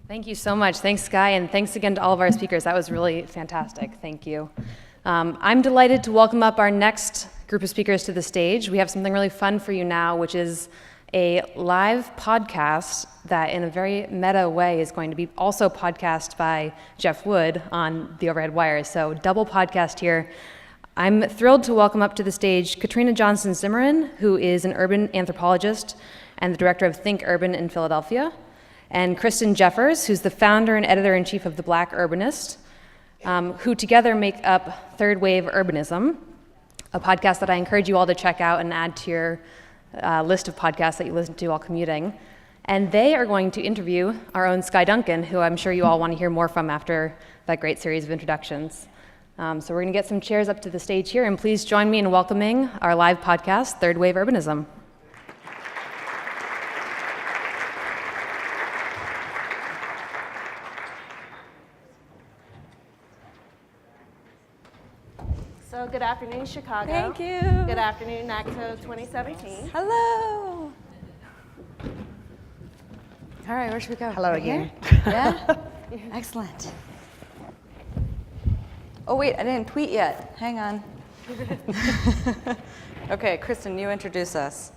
Thank you so much. Thanks, Sky, and thanks again to all of our speakers. That was really fantastic. Thank you. I'm delighted to welcome up our next group of speakers to the stage. We have something really fun for you now, which is a live podcast that in a very meta way is going to be also podcast by Jeff Wood on the Overhead Wire. So double podcast here. I'm thrilled to welcome up to the stage Katrina Johnson Zimmerman, who is an urban anthropologist and the director of Think Urban in Philadelphia, and Kristen Jeffers, who's the founder and editor-in-chief of The Black Urbanist, who together make up Third Wave Urbanism, a podcast that I encourage you all to check out and add to your list of podcasts that you listen to while commuting. And they are going to interview our own Sky Duncan, who I'm sure you all want to hear more from after that great series of introductions. So we're going to get some chairs up to the stage here, and please join me in welcoming our live podcast, Third Wave Urbanism. So good afternoon, Chicago. Thank you. Good afternoon, NACTO 2017. Hello. All right, where should we go? Hello Right again. Here? Yeah? Excellent. Oh, wait, I didn't tweet yet. Hang on. Okay, Kristen, you introduce us.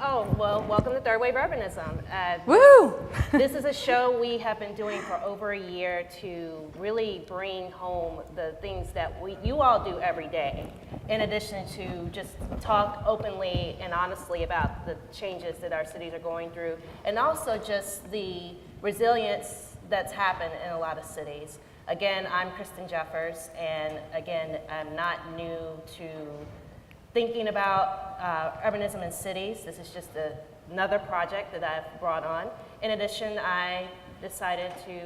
Oh, well, welcome to Third Wave Urbanism. Woo! This is a show we have been doing for over a year to really bring home the things that you all do every day, in addition to just talk openly and honestly about the changes that our cities are going through, and also just the resilience that's happened in a lot of cities. Again, I'm Kristen Jeffers, and again, I'm not new to thinking about urbanism in cities. This is just another project that I've brought on. In addition, I decided to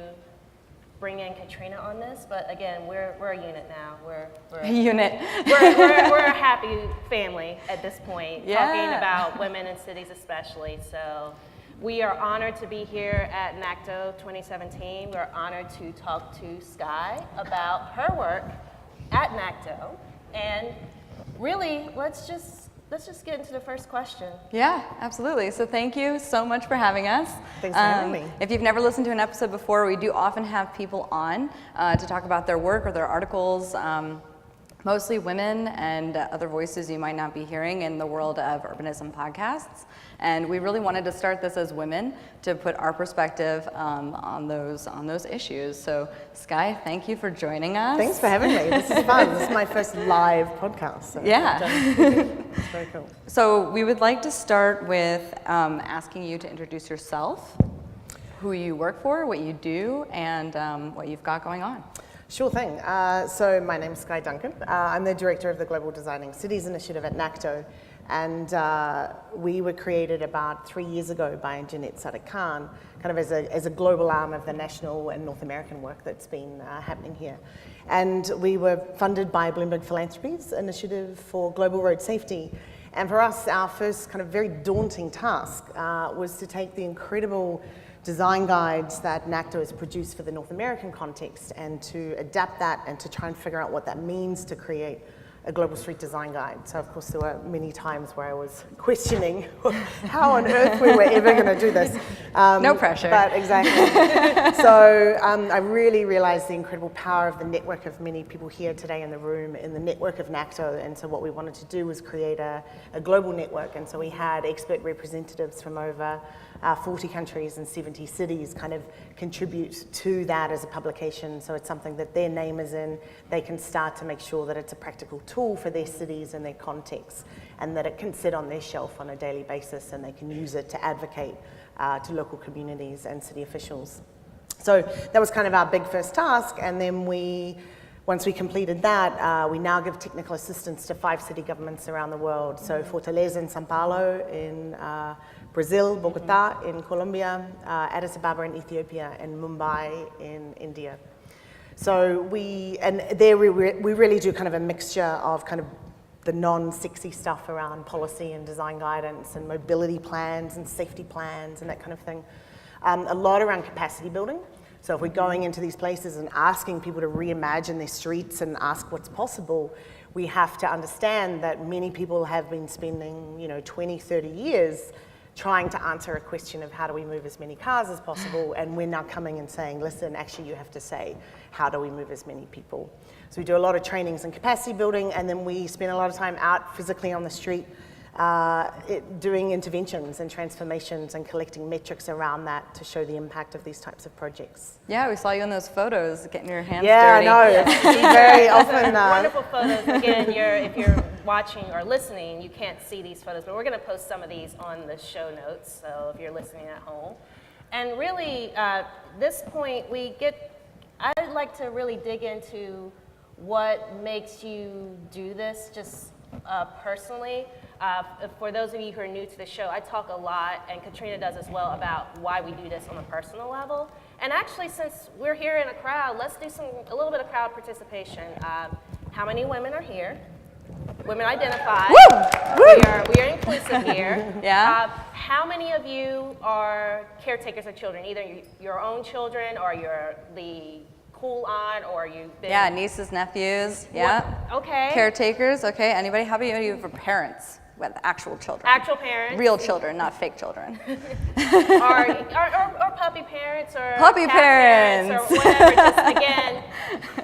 bring in Katrina on this, but again, we're a unit now. We're A unit. we're a happy family at this point, Yeah. talking about women in cities especially. So we are honored to be here at NACTO 2017. We're honored to talk to Sky about her work at NACTO, and really, let's just get into the first question. Yeah, absolutely. So thank you so much for having us. Thanks for having me. If you've never listened to an episode before, we do often have people on to talk about their work or their articles, mostly women and other voices you might not be hearing in the world of urbanism podcasts. And we really wanted to start this as women to put our perspective on those issues. So Sky, thank you for joining us. Thanks for having me. This is fun. This is my first live podcast. So Yeah. it's very cool. So we would like to start with asking you to introduce yourself, who you work for, what you do, and what you've got going on. Sure thing. So my name's Sky Duncan. I'm the director of the Global Designing Cities initiative at NACTO. And we were created about 3 years ago by Jeanette Sadiq Khan, kind of as a global arm of the national and North American work that's been happening here. And we were funded by Bloomberg Philanthropies Initiative for Global Road Safety. And for us, our first kind of very daunting task was to take the incredible design guides that NACTO has produced for the North American context and to adapt that and to try and figure out what that means to create a global street design guide. So of course there were many times where I was questioning how on earth we were ever going to do this. No pressure. But exactly. So I really realized the incredible power of the network of many people here today in the room, in the network of NACTO. And so what we wanted to do was create a global network. And so we had expert representatives from over 40 countries and 70 cities kind of contribute to that as a publication. So it's something that their name is in. They can start to make sure that it's a practical tool for their cities and their context, and that it can sit on their shelf on a daily basis, and they can use it to advocate to local communities and city officials. So that was kind of our big first task. And then once we completed that, we now give technical assistance to 5 city governments around the world. So Fortaleza in Sao Paulo, in Brazil, Bogota in Colombia, Addis Ababa in Ethiopia, and Mumbai in India. So we really do kind of a mixture of kind of the non-sexy stuff around policy and design guidance and mobility plans and safety plans and that kind of thing. A lot around capacity building. So if we're going into these places and asking people to reimagine their streets and ask what's possible, we have to understand that many people have been spending, 20, 30 years trying to answer a question of how do we move as many cars as possible, and we're now coming and saying, listen, actually you have to say, how do we move as many people? So we do a lot of trainings and capacity building, and then we spend a lot of time out physically on the street doing interventions and transformations and collecting metrics around that to show the impact of these types of projects. Yeah, we saw you in those photos, getting your hands Yeah, dirty. I know. It's very often. Wonderful photos. Again, if you're watching or listening, you can't see these photos, but we're going to post some of these on the show notes, so if you're listening at home. And really, this point, I'd like to really dig into what makes you do this, just personally. For those of you who are new to the show, I talk a lot, and Katrina does as well, about why we do this on a personal level. And actually, since we're here in a crowd, let's do a little bit of crowd participation. How many women are here? Women identified. We are inclusive here. Yeah. How many of you are caretakers of children, either your own children or you're the cool aunt, or you've been... Yeah, nieces, nephews, yeah. Okay. Caretakers, okay. Anybody? How about you for parents with actual children? Actual parents. Real children, not fake children. or puppy parents, or Puppy cat parents. or whatever. Just again,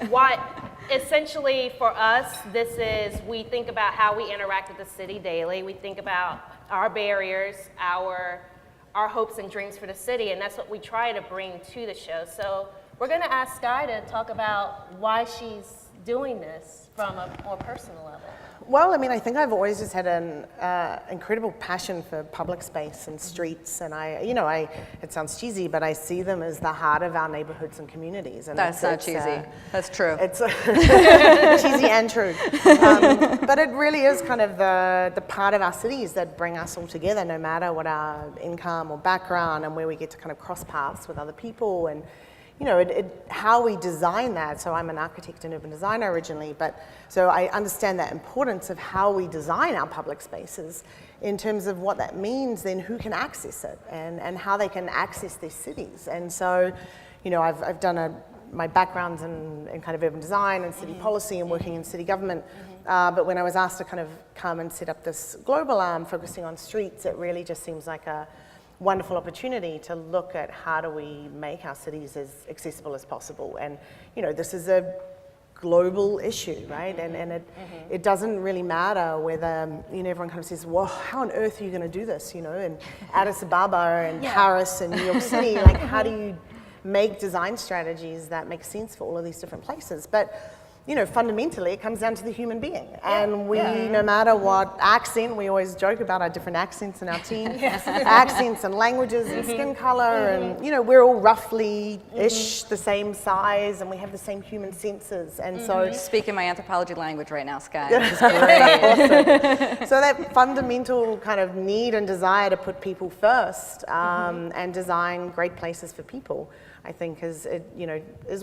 what essentially for us, we think about how we interact with the city daily. We think about our barriers, our hopes and dreams for the city, and that's what we try to bring to the show. So we're going to ask Skye to talk about why she's doing this from a more personal level. Well, I mean, I think I've always just had an incredible passion for public space and streets, and it sounds cheesy, but I see them as the heart of our neighborhoods and communities. And That's not cheesy. That's true. It's cheesy and true. But it really is kind of the part of our cities that bring us all together, no matter what our income or background, and where we get to kind of cross paths with other people, and how we design that. So I'm an architect and urban designer originally, but so I understand that importance of how we design our public spaces in terms of what that means, then who can access it, and how they can access their cities. And so, I've done my background's in kind of urban design and city policy and working in city government. But when I was asked to kind of come and set up this global arm focusing on streets, it really just seems like a wonderful opportunity to look at how do we make our cities as accessible as possible. And this is a global issue, right? And it doesn't really matter whether everyone kind of says, well, how on earth are you going to do this, in Addis Ababa and Paris and New York City, like how do you make design strategies that make sense for all of these different places? But fundamentally, it comes down to the human being. And we, no matter what accent, we always joke about our different accents in our team, accents and languages and skin color, and, we're all roughly-ish the same size, and we have the same human senses. And so... Speaking my anthropology language right now, Skye. Awesome. So that fundamental kind of need and desire to put people first, and design great places for people, I think is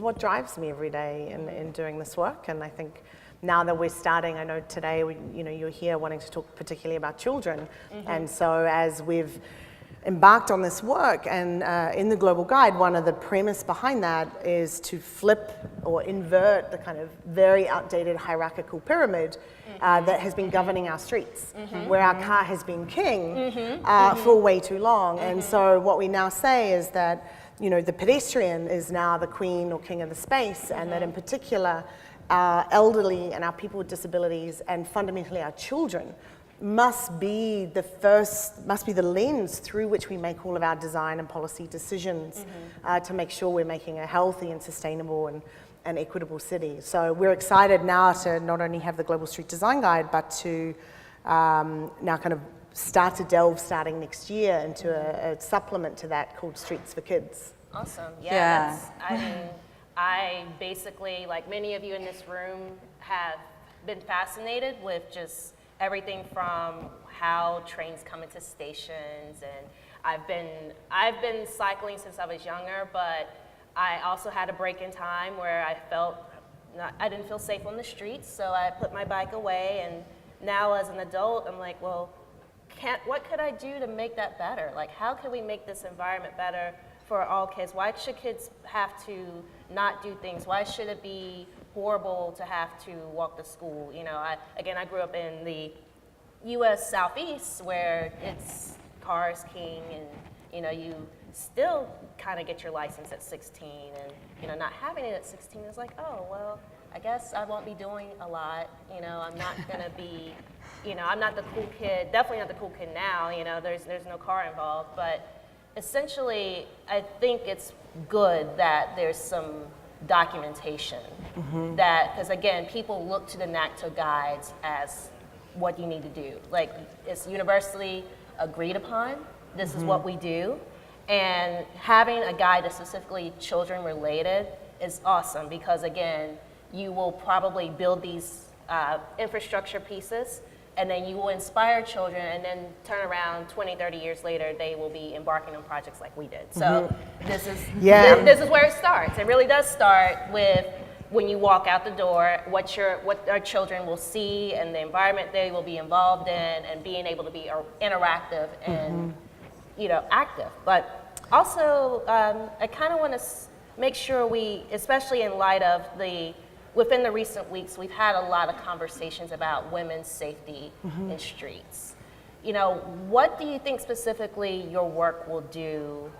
what drives me every day in doing this work. And I think now that we're starting, I know today you're here wanting to talk particularly about children, and so as we've embarked on this work, and in the Global Guide, one of the premise behind that is to flip or invert the kind of very outdated hierarchical pyramid that has been governing our streets, where our car has been king for way too long. And so what we now say is that the pedestrian is now the queen or king of the space, and that in particular our elderly and our people with disabilities, and fundamentally our children, must be the lens through which we make all of our design and policy decisions to make sure we're making a healthy and sustainable and equitable city. So we're excited now to not only have the Global Street Design Guide, but to now kind of start to delve starting next year into a supplement to that called Streets for Kids. Awesome. Yeah. I basically, like many of you in this room, have been fascinated with just everything from how trains come into stations, and I've been cycling since I was younger, but I also had a break in time where I didn't feel safe on the streets, so I put my bike away, and now as an adult, I'm like, well, what could I do to make that better? Like, how can we make this environment better for all kids? Why should kids have to not do things? Why should it be horrible to have to walk to school? I grew up in the U.S. Southeast, where it's car is king, and you still kind of get your license at 16, and not having it at 16 is like, oh well, I guess I won't be doing a lot. I'm not gonna be, I'm not the cool kid. Definitely not the cool kid now. There's no car involved, but essentially, I think it's good that there's some documentation that, because again, people look to the NACTO guides as what you need to do. Like, it's universally agreed upon. This is what we do. And having a guide that's specifically children related is awesome, because again, you will probably build these infrastructure pieces, and then you will inspire children, and then turn around 20, 30 years later, they will be embarking on projects like we did. So this is where it starts. It really does start with when you walk out the door, what our children will see, and the environment they will be involved in, and being able to be interactive and active. But also, I kind of want to make sure we, especially in light of within the recent weeks, we've had a lot of conversations about women's safety in streets. What do you think specifically your work will do?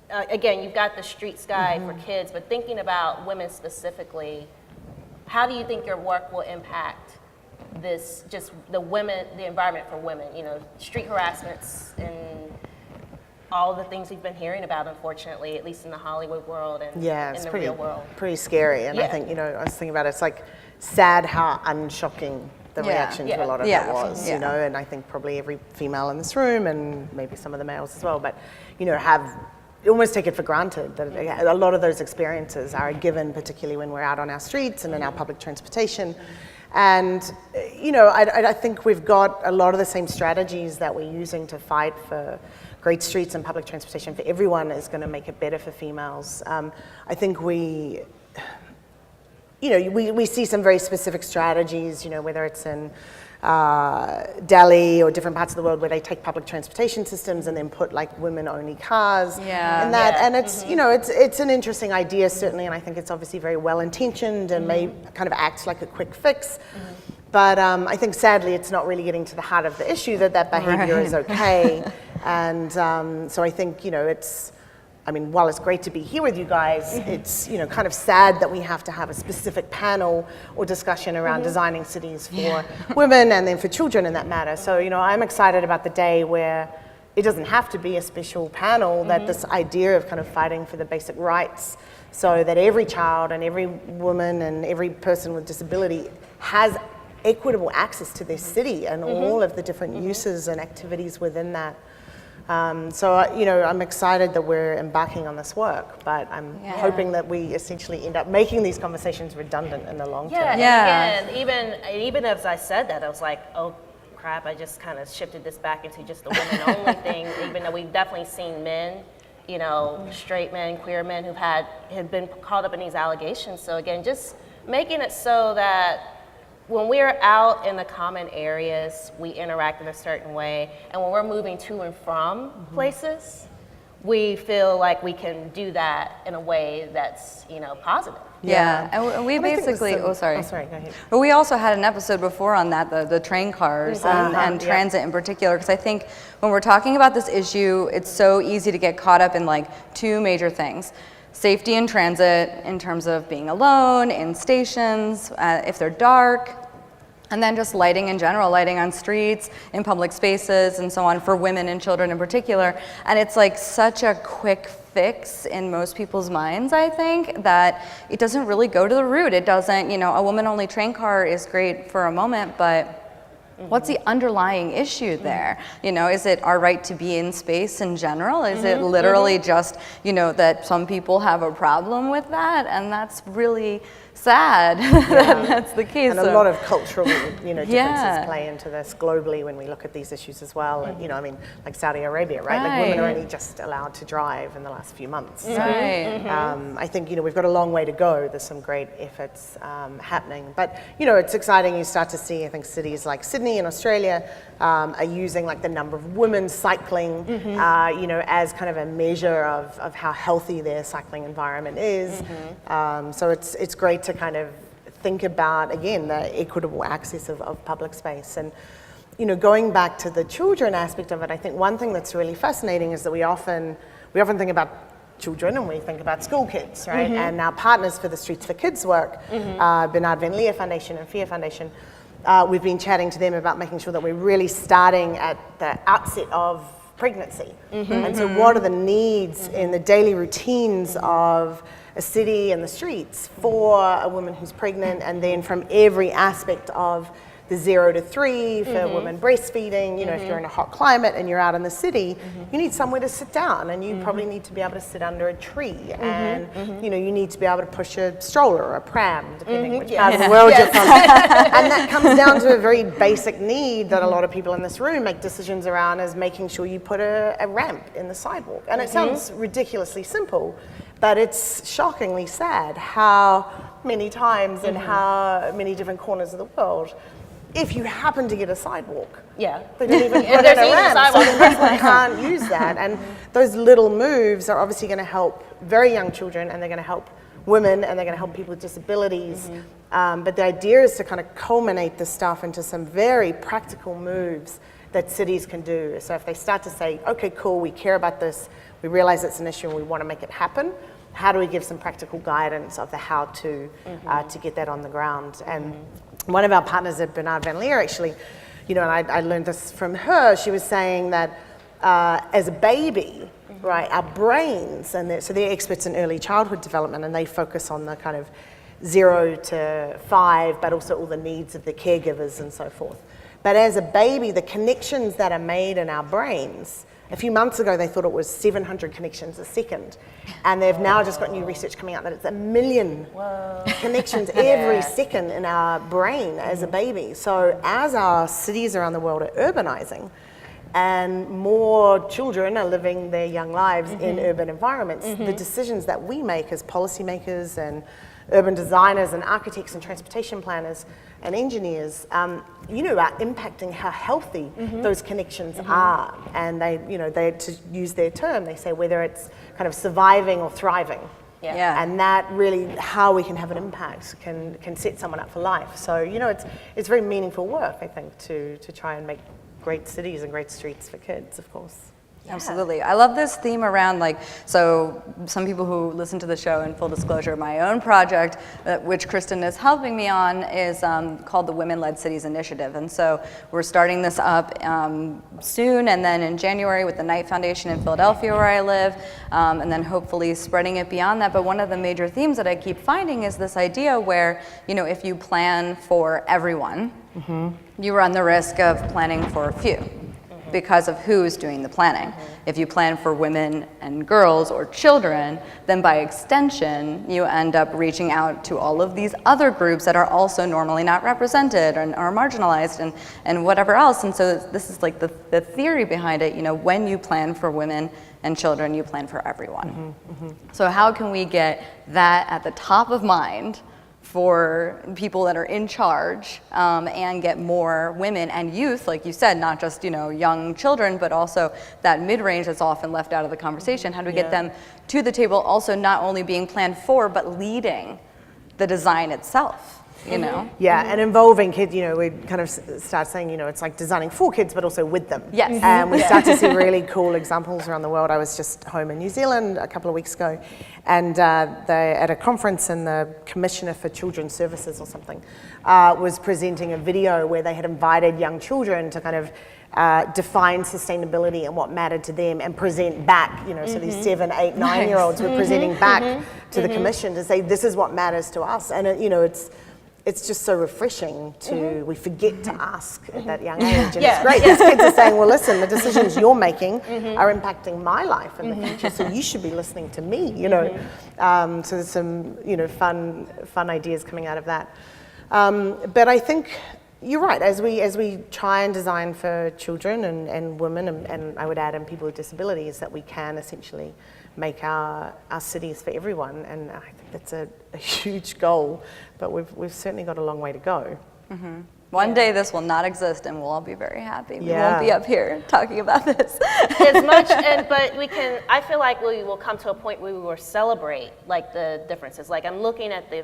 Again, you've got the streets guide for kids, but thinking about women specifically, how do you think your work will impact this, just the environment for women, street harassments and all of the things we've been hearing about, unfortunately, at least in the Hollywood world and in the real world. Pretty scary. And I think, I was thinking about it, it's like sad how unshocking the reaction to a lot of it was, and I think probably every female in this room, and maybe some of the males as well, but, almost take it for granted that a lot of those experiences are a given, particularly when we're out on our streets and in our public transportation. And, I think we've got a lot of the same strategies that we're using to fight for great streets and public transportation for everyone is going to make it better for females. I think we see some very specific strategies, whether it's in Delhi or different parts of the world where they take public transportation systems and then put like women-only cars and that. And it's, it's an interesting idea certainly, and I think it's obviously very well-intentioned and may kind of act like a quick fix. But I think sadly it's not really getting to the heart of the issue that behavior is okay. And so I think, while it's great to be here with you guys, it's, kind of sad that we have to have a specific panel or discussion around designing cities for women and then for children in that matter. So, I'm excited about the day where it doesn't have to be a special panel, that this idea of kind of fighting for the basic rights so that every child and every woman and every person with disability has equitable access to their city and all of the different uses and activities within that. So, I'm excited that we're embarking on this work, but I'm hoping that we essentially end up making these conversations redundant in the long term. And even as I said that, I was like, oh crap, I just kind of shifted this back into just the women-only thing, even though we've definitely seen men, straight men, queer men who've had been caught up in these allegations. So again, just making it so that when we're out in the common areas, we interact in a certain way. And when we're moving to and from places, we feel like we can do that in a way that's, positive. And we basically, go ahead. But we also had an episode before on that, the train cars and transit in particular, because I think when we're talking about this issue, it's so easy to get caught up in like two major things. Safety in transit in terms of being alone, in stations, if they're dark, and then just lighting in general, lighting on streets, in public spaces, and so on, for women and children in particular. And it's like such a quick fix in most people's minds, I think, that it doesn't really go to the root. It doesn't, a woman-only train car is great for a moment, but what's the underlying issue there? Is it our right to be in space in general? Is it literally just, that some people have a problem with that? And that's really sad that that's the case. And a lot of cultural, differences play into this globally when we look at these issues as well. And, like Saudi Arabia, right? Like women are only just allowed to drive in the last few months. So, I think, we've got a long way to go. There's some great efforts happening. But, it's exciting. You start to see, I think, cities like Sydney in Australia are using like the number of women cycling, as kind of a measure of how healthy their cycling environment is. So it's great to kind of think about, again, the equitable access of public space. And going back to the children aspect of it, I think one thing that's really fascinating is that we often think about children and we think about school kids, right? And our partners for the Streets for Kids work, Bernard Van Leer Foundation and FIA Foundation, we've been chatting to them about making sure that we're really starting at the outset of pregnancy. And so what are the needs in the daily routines of a city and the streets for a woman who's pregnant, and then from every aspect of the 0 to 3 for women breastfeeding, if you're in a hot climate and you're out in the city, you need somewhere to sit down, and you probably need to be able to sit under a tree, and you need to be able to push a stroller or a pram, depending which part of the world you're from. And that comes down to a very basic need that a lot of people in this room make decisions around, is making sure you put a ramp in the sidewalk. And it sounds ridiculously simple, but it's shockingly sad how many times in how many different corners of the world, if you happen to get a sidewalk, they don't even put in a ramp, so people can't use that. And those little moves are obviously going to help very young children, and they're going to help women, and they're going to help people with disabilities. But the idea is to kind of culminate this stuff into some very practical moves that cities can do. So if they start to say, okay, cool, we care about this, we realize it's an issue and we want to make it happen, how do we give some practical guidance of the how to get that on the ground? And one of our partners at Bernard Van Leer, actually, and I learned this from her, she was saying that as a baby, right, our brains, and so they're experts in early childhood development, and they focus on the kind of 0 to 5, but also all the needs of the caregivers and so forth. But as a baby, the connections that are made in our brains, a few months ago, they thought it was 700 connections a second. And they've now just got new research coming out that it's 1 million connections every second in our brain as a baby. So as our cities around the world are urbanizing, and more children are living their young lives in urban environments, the decisions that we make as policymakers and urban designers and architects and transportation planners and engineers, are impacting how healthy those connections are. And they, to use their term, they say whether it's kind of surviving or thriving. And that really, how we can have an impact can set someone up for life. So, it's very meaningful work, I think, to try and make great cities and great streets for kids, of course. Absolutely. I love this theme around, so some people who listen to the show, in full disclosure, my own project, which Kristen is helping me on, is called the Women-Led Cities Initiative. And so we're starting this up soon, and then in January with the Knight Foundation in Philadelphia, where I live, and then hopefully spreading it beyond that. But one of the major themes that I keep finding is this idea where, if you plan for everyone, you run the risk of planning for a few, because of who's doing the planning. If you plan for women and girls or children, then by extension, you end up reaching out to all of these other groups that are also normally not represented and are marginalized and whatever else. And so this is like the theory behind it. When you plan for women and children, you plan for everyone. So how can we get that at the top of mind for people that are in charge, and get more women and youth, like you said, not just young children, but also that mid-range that's often left out of the conversation? How do we get them to the table, also not only being planned for, but leading the design itself? And involving kids, we kind of start saying, it's like designing for kids, but also with them. Yes. And we start to see really cool examples around the world. I was just home in New Zealand a couple of weeks ago, and they at a conference, and the Commissioner for Children's Services or something was presenting a video where they had invited young children to kind of define sustainability and what mattered to them, and present back, so these 7, 8, 9-year-olds were presenting back to the Commission to say, this is what matters to us. And it's just so refreshing to, we forget to ask at that young age. And it's great, these kids are saying, well, listen, the decisions you're making are impacting my life in the future, so you should be listening to me, So there's some, fun ideas coming out of that. But I think you're right, as we try and design for children and women, and I would add in people with disabilities, that we can essentially make our cities for everyone, and I think that's a huge goal, but we've certainly got a long way to go. One day this will not exist and we'll all be very happy. We Yeah. won't be up here talking about this. As much, but I feel like we will come to a point where we will celebrate like the differences. Like I'm looking at the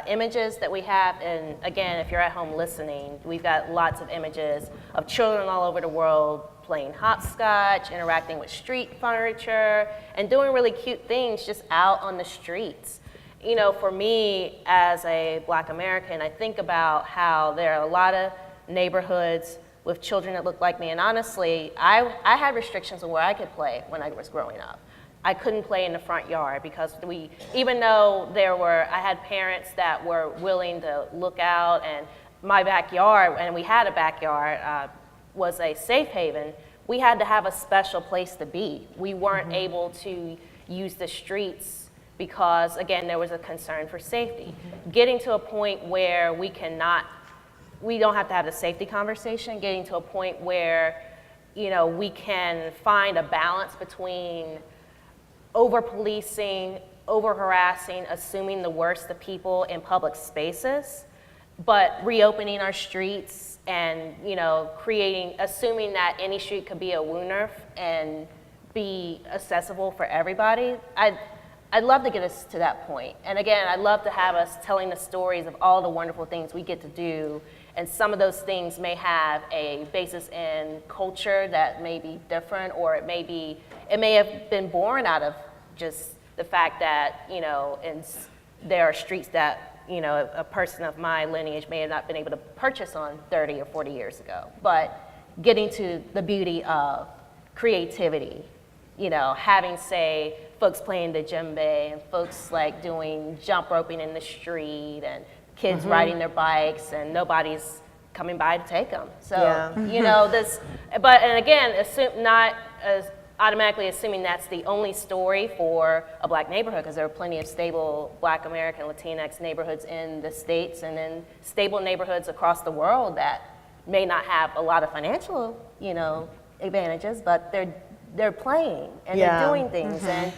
images that we have, and again, if you're at home listening, we've got lots of images of children all over the world playing hopscotch, interacting with street furniture, and doing really cute things just out on the streets. You know, for me as a Black American, I think about how there are a lot of neighborhoods with children that look like me, and honestly, I had restrictions on where I could play when I was growing up. I couldn't play in the front yard because even though I had parents that were willing to look out, and my backyard, and we had a backyard, was a safe haven, we had to have a special place to be. We weren't able to use the streets because, again, there was a concern for safety. Getting to a point where we don't have to have the safety conversation, getting to a point where, you know, we can find a balance between over-policing, over-harassing, assuming the worst of people in public spaces, but reopening our streets and, you know, assuming that any street could be a WUNRF and be accessible for everybody. I'd love to get us to that point. And again, I'd love to have us telling the stories of all the wonderful things we get to do. And some of those things may have a basis in culture that may be different, or it may have been born out of just the fact that, you know, there are streets that, you know, a person of my lineage may have not been able to purchase on 30 or 40 years ago. But getting to the beauty of creativity, you know, having, say, folks playing the djembe and folks like doing jump roping in the street and kids riding their bikes and nobody's coming by to take them. So, you know, and again, not as automatically assuming that's the only story for a Black neighborhood, because there are plenty of stable Black American, Latinx neighborhoods in the States and then stable neighborhoods across the world that may not have a lot of financial, you know, advantages, but they're playing and they're doing things, and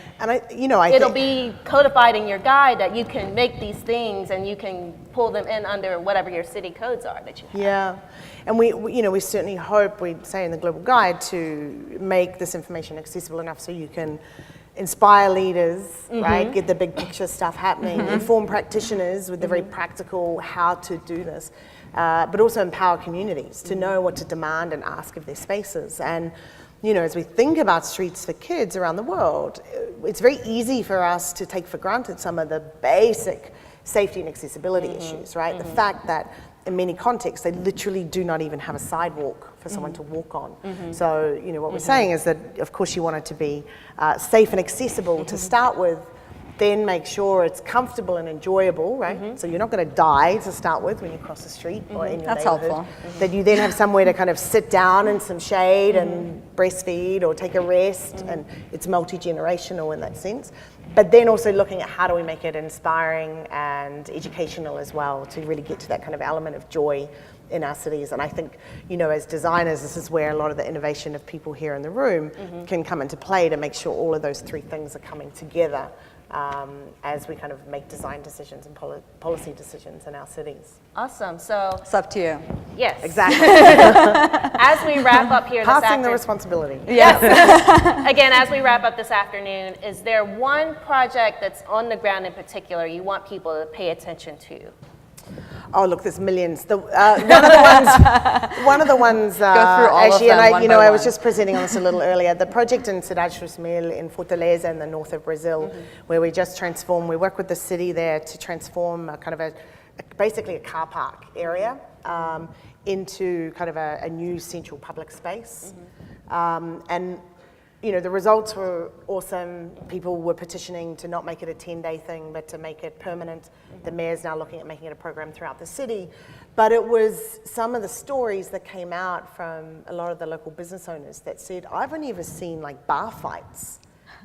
it'll be codified in your guide that you can make these things and you can pull them in under whatever your city codes are that you have. Yeah, and we certainly hope, we say in the Global Guide, to make this information accessible enough so you can inspire leaders, right? Get the big picture stuff happening, inform practitioners with the very practical how to do this, but also empower communities to know what to demand and ask of their spaces. And you know, as we think about streets for kids around the world, it's very easy for us to take for granted some of the basic safety and accessibility issues, right? The fact that in many contexts, they literally do not even have a sidewalk for someone to walk on. So, you know, what we're saying is that, of course, you want it to be safe and accessible to start with, then make sure it's comfortable and enjoyable, right? So you're not going to die to start with when you cross the street or in your That's neighborhood. helpful. That you then have somewhere to kind of sit down in some shade and breastfeed or take a rest, and it's multi-generational in that sense. But then also looking at how do we make it inspiring and educational as well, to really get to that kind of element of joy in our cities. And I think, you know, as designers, this is where a lot of the innovation of people here in the room can come into play, to make sure all of those three things are coming together as we kind of make design decisions and policy decisions in our cities. Awesome. So, It's up to you. yes. Exactly. As we wrap up here this Passing the afternoon, responsibility. again, as we wrap up this afternoon, is there one project that's on the ground in particular you want people to pay attention to? Oh, look, there's millions. One of the ones, through all of actually, them and one I by was one. just presenting on this a little earlier. The project in Cidade Mil in Fortaleza in the north of Brazil, where we just transform. We work with the city there to transform basically a car park area into kind of a new central public space, and. You know, the results were awesome. People were petitioning to not make it a 10-day thing, but to make it permanent. The mayor's now looking at making it a program throughout the city. But it was some of the stories that came out from a lot of the local business owners that said, I've only ever seen like bar fights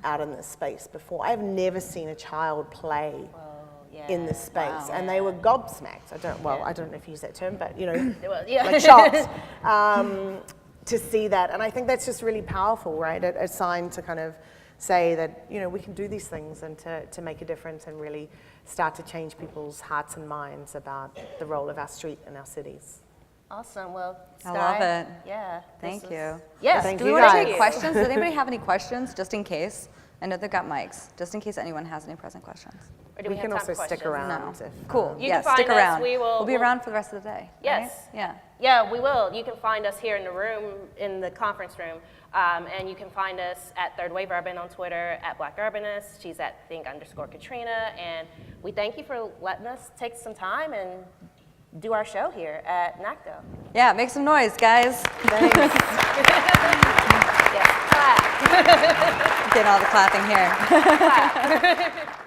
out in this space before. I've never seen a child play in this space. And they were gobsmacked. I don't know if you use that term, but you know, like shocked. To see that, and I think that's just really powerful, right? A sign to kind of say that, you know, we can do these things and to make a difference and really start to change people's hearts and minds about the role of our street and our cities. Awesome. Well, I love Sky, it. Yeah. Thank this you. is- Yes. Thank Do we you want to guys. take questions? Does anybody have any questions, just in case? I know they've got mics, just in case anyone has any present questions. Or do We have can time also for stick questions? around. No. If, Cool. You Yeah, can stick find us. around. We'll be around for the rest of the day. Yes. Right? Yeah. Yeah, we will. You can find us here in the room, in the conference room. And you can find us at Third Wave Urban on Twitter, at Black Urbanist. She's at think_Katrina. And we thank you for letting us take some time and do our show here at NACTO. Yeah, make some noise, guys. Thanks. Yes, clap. Get all the clapping here. Clap.